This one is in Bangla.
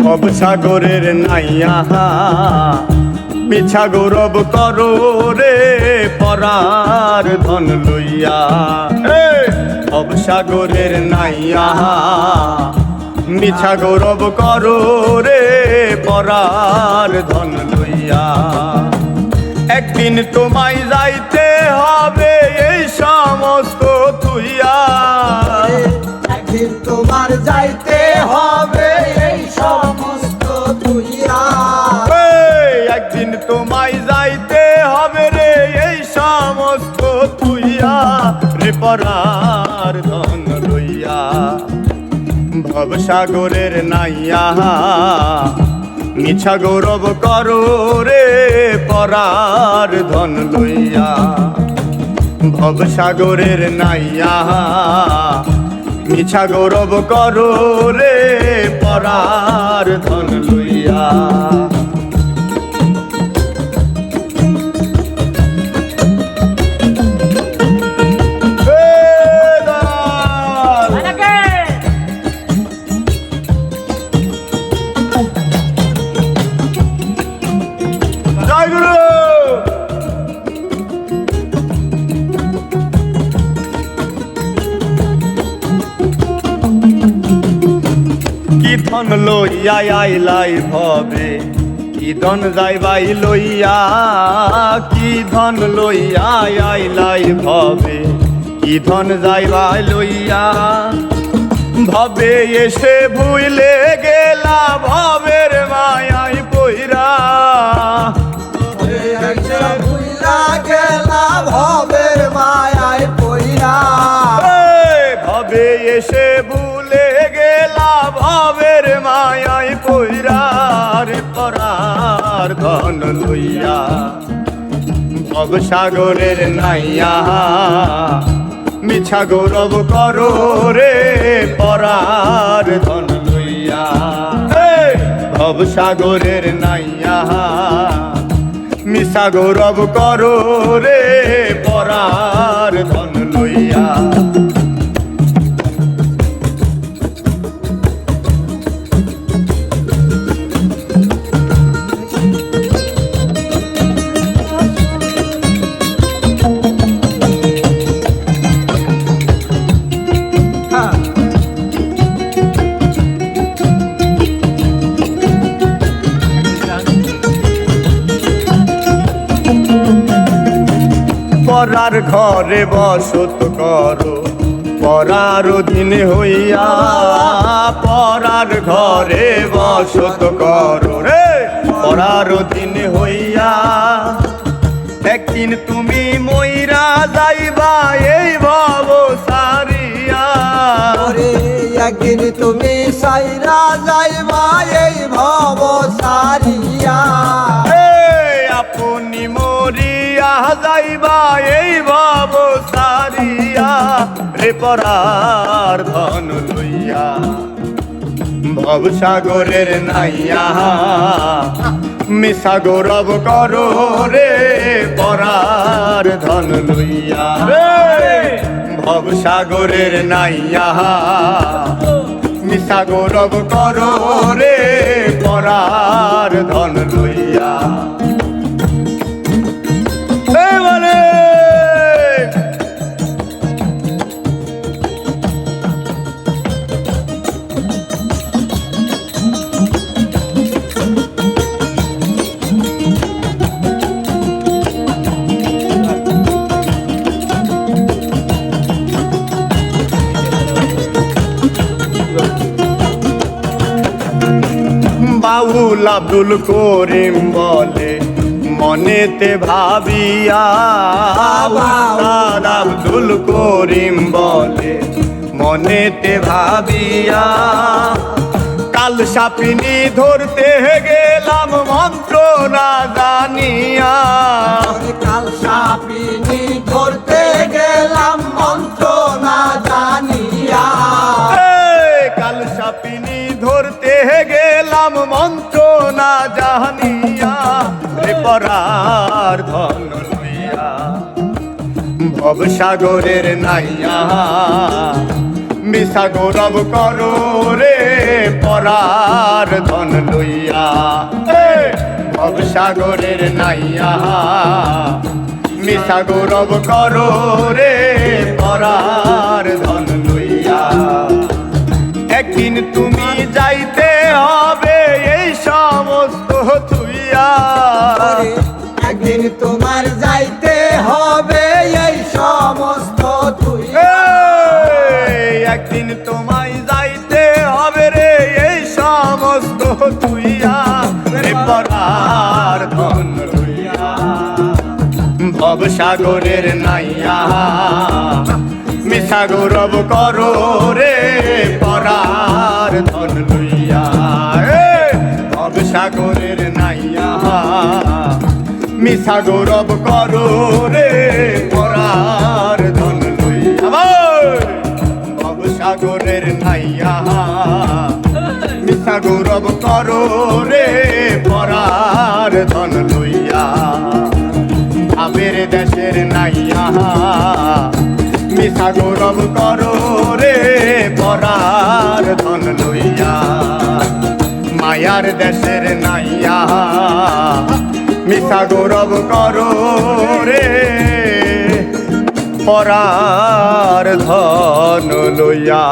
ভবসাগরের নাইয়া মিছা গৌরব করো রে পরার ধন লইয়া। ভবসাগরের নাইয়া মিছা গৌরব করো রে পরার ধন লইয়া। একদিন তোমায় যাইতে হবে এই সমস্ত তুইয়া। একদিন তোমার যাইতে হবে এই সমস্ত তুইয়া। একদিন তোমায় যাইতে হবে রে এই সমস্ত তুইয়া রে পরার ধন লইয়া। ভবসাগরের নাইয়া মিছা গৌরব করো রে পরার ধন লইয়া। ভবসাগরের নাইয়া মিছা গৌরব করো রে পরার ধন লইয়া। কি ধন লইয়া আইলাই ভবে, কি ধন যাইবাই লইয়া। কি ধন লইয়া আইলাই ভবে, কি ধন যাইবাই লইয়া। ভবে এসে ভুইলে গেলা ভবের মায়াই পইরা। ভুইলা গেলা ভবের মায়ায় পইরা। ভবে এসে ভুলে গেলা ভবের মায়াই পইরা রে পরার ধন লইয়া। ভবসাগরের নাইয়া মিছা গৌরব করো রে পরার ধন লইয়া। ভবসাগরের নাইয়া মিছা গৌরব করো রে পরার ধন লইয়া। পরার ঘরে বসত করো পরার অধীন হইয়া। পরার ঘরে বসত করো রে পরার অধীন হইয়া। একদিন তুমি মইরা যাইবা এই ভব সারিয়া। একদিন তুমি সাইরা যাইবা এই ভব সারিয়া। আপনি মরিয়া যাইবা এই ভব সারিয়া রে পরার ধন লইয়া। ভবসাগরের নাইয়া মিছা গৌরব করো রে পরার ধন লইয়া। ভবসাগরের নাইয়া মিছা গৌরব করো রে পরার ধন লইয়া। বাউল আব্দুল করিম বলে মনেতে ভাবিয়া। আব্দুল করিম বলে মনেতে ভাবিয়া। কাল সাপিনী ধরতে গেলাম মন্ত্র না জানিয়া। কাল সাপিনী ধরতে গেলাম মন্ত্র না জানিয়া। কাল সাপিনী ধরতে গেলাম মন্ত্র না জানিয়া রে পরার ধন লইয়া। ভবসাগরের নাইয়া মিছা গৌরব করো রে পরার ধন লইয়া ভবসাগরের নাইয়া মিশা গৌরব করো রে পরার ধন লইয়া একদিন তুমি যাইতে হবে এই সমস্ত থুইয়া একদিন তোমার যাইতে হবে এই সমস্ত তুই একদিন তোমায় যাইতে হবে রে এই সমস্ত থুইয়া রে পরার ধন লইয়া ভবসাগরের নাইয়া মিশা গৌরব করো রে পরার ধন লইয়া ভবসাগরের নাইয়া মিশা গৌরব করো রে পরার ধন লইয়া ভবসাগরের নাইয়া মিশা গৌরব করো রে পরার ধন লইয়া ভাবের দেশের নাইয়া মিশা গৌরব করো রে পরার ধন লইয়া মায়ার দেশের নাইয়া মিশা গৌরব করো রে পরার ধন লইয়া।